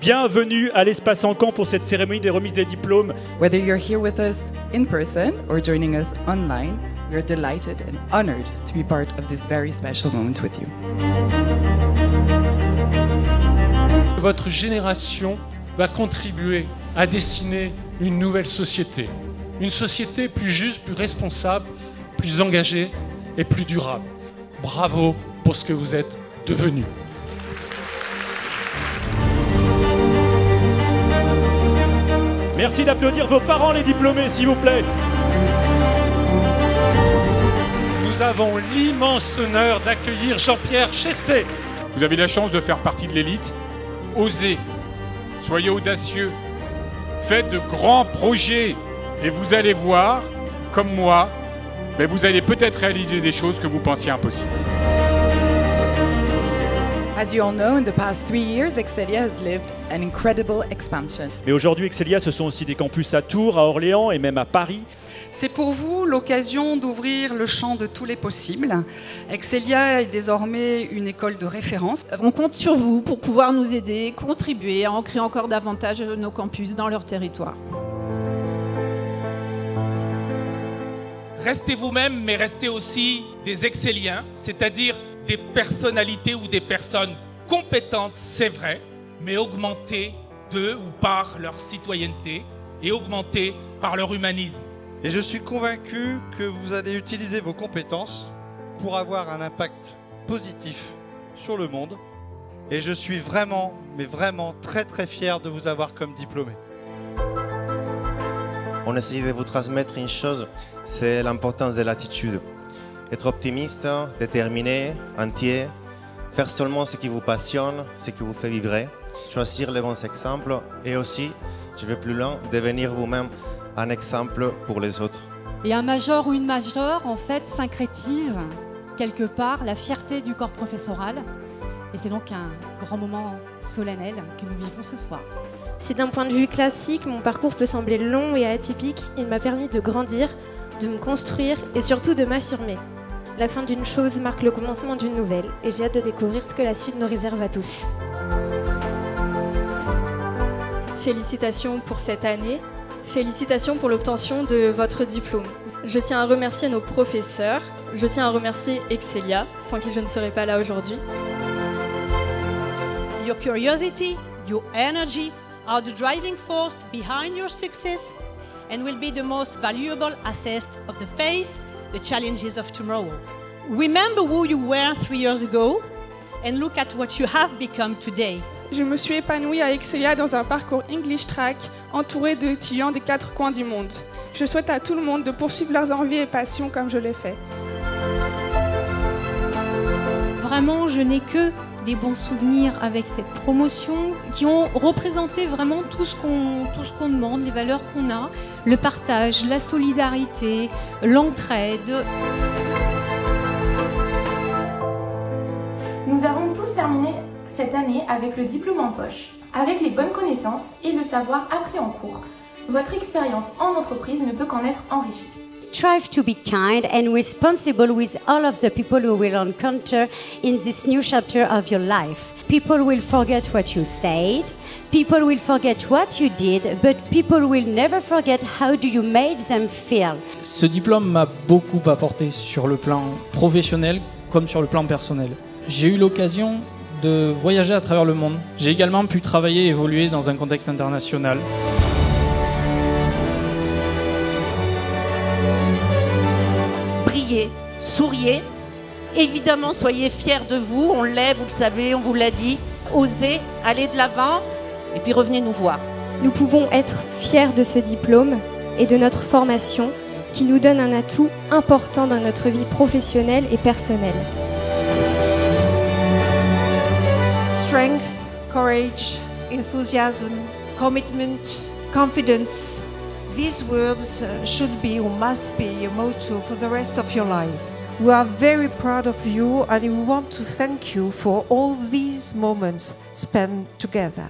Bienvenue à l'Espace Encan pour cette cérémonie des remises des diplômes. Whether you're here with us in person or joining us online, we're delighted and honored to be part of this very special moment with you. Votre génération va contribuer à dessiner une nouvelle société. Une société plus juste, plus responsable, plus engagée et plus durable. Bravo pour ce que vous êtes devenus. Merci d'applaudir vos parents, les diplômés, s'il vous plaît. Nous avons l'immense honneur d'accueillir Jean-Pierre Chessé. Vous avez la chance de faire partie de l'élite. Osez, soyez audacieux, faites de grands projets et vous allez voir, comme moi, vous allez peut-être réaliser des choses que vous pensiez impossibles. As you all know, in the past 3 years, Excelia has lived an incredible expansion. Mais aujourd'hui, Excelia, ce sont aussi des campus à Tours, à Orléans et même à Paris. C'est pour vous l'occasion d'ouvrir le champ de tous les possibles. Excelia est désormais une école de référence. On compte sur vous pour pouvoir nous aider, contribuer à ancrer encore davantage nos campus dans leur territoire. Restez vous-même, mais restez aussi des Exceliens, c'est-à-dire des personnalités ou des personnes compétentes, c'est vrai, mais augmentées de ou par leur citoyenneté et augmentées par leur humanisme. Et je suis convaincu que vous allez utiliser vos compétences pour avoir un impact positif sur le monde. Et je suis vraiment, mais vraiment très très fier de vous avoir comme diplômé. On essaie de vous transmettre une chose, c'est l'importance de l'attitude. Être optimiste, déterminé, entier, faire seulement ce qui vous passionne, ce qui vous fait vibrer, choisir les bons exemples et aussi, je vais plus loin, devenir vous-même un exemple pour les autres. Et un major ou une majeure, en fait, syncrétise quelque part la fierté du corps professoral. Et c'est donc un grand moment solennel que nous vivons ce soir. Si d'un point de vue classique, mon parcours peut sembler long et atypique, il m'a permis de grandir, de me construire et surtout de m'affirmer. La fin d'une chose marque le commencement d'une nouvelle et j'ai hâte de découvrir ce que la suite nous réserve à tous. Félicitations pour cette année, félicitations pour l'obtention de votre diplôme. Je tiens à remercier nos professeurs, je tiens à remercier Excelia, sans qui je ne serais pas là aujourd'hui. Your curiosity, your energy are the driving force behind your success and will be the most valuable asset of the face the challenges of tomorrow. Remember who you were 3 years ago and look at what you have become today. Je me suis épanouie à Excelia dans un parcours English Track entouré d'étudiants des 4 coins du monde. Je souhaite à tout le monde de poursuivre leurs envies et passions comme je l'ai fait. Vraiment, je n'ai que des bons souvenirs avec cette promotion qui ont représenté vraiment tout ce qu'on demande, les valeurs qu'on a, le partage, la solidarité, l'entraide. Nous avons tous terminé cette année avec le diplôme en poche, avec les bonnes connaissances et le savoir appris en cours. Votre expérience en entreprise ne peut qu'en être enrichie. Strive to be kind and responsible with all of the people you will encounter in this new chapter of your life. People will forget what you said, people will forget what you did, but people will never forget how do you made them feel. Ce diplôme m'a beaucoup apporté sur le plan professionnel comme sur le plan personnel. J'ai eu l'occasion de voyager à travers le monde. J'ai également pu travailler et évoluer dans un contexte international. Brillez, souriez. Évidemment, soyez fiers de vous. On l'est, vous le savez, on vous l'a dit. Osez, allez de l'avant et puis revenez nous voir. Nous pouvons être fiers de ce diplôme et de notre formation qui nous donne un atout important dans notre vie professionnelle et personnelle. Strength, courage, enthusiasm, commitment, confidence. These words should be or must be your motto for the rest of your life. We are very proud of you and we want to thank you for all these moments spent together.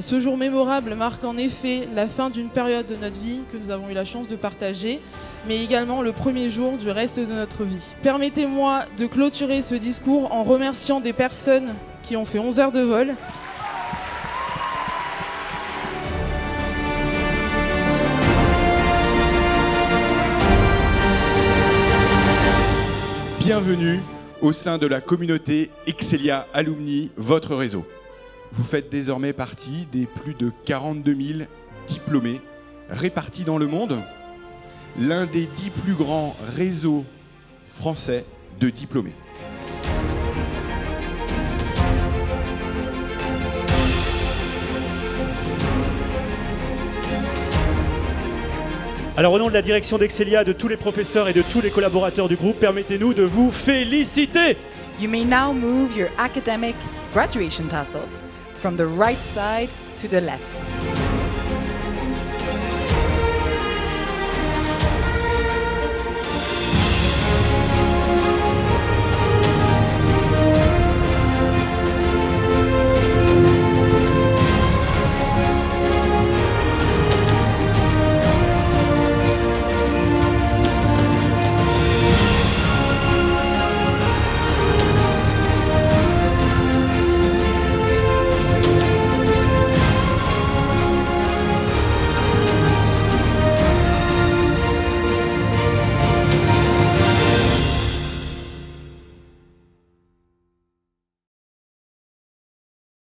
Ce jour mémorable marque en effet la fin d'une période de notre vie que nous avons eu la chance de partager, mais également le premier jour du reste de notre vie. Permettez-moi de clôturer ce discours en remerciant des personnes qui ont fait 11 heures de vol. Bienvenue au sein de la communauté Excelia Alumni, votre réseau. Vous faites désormais partie des plus de 42 000 diplômés répartis dans le monde, l'un des 10 plus grands réseaux français de diplômés. Alors au nom de la direction d'Excelia, de tous les professeurs et de tous les collaborateurs du groupe, permettez-nous de vous féliciter. You may now move your academic graduation tassel from the right side to the left.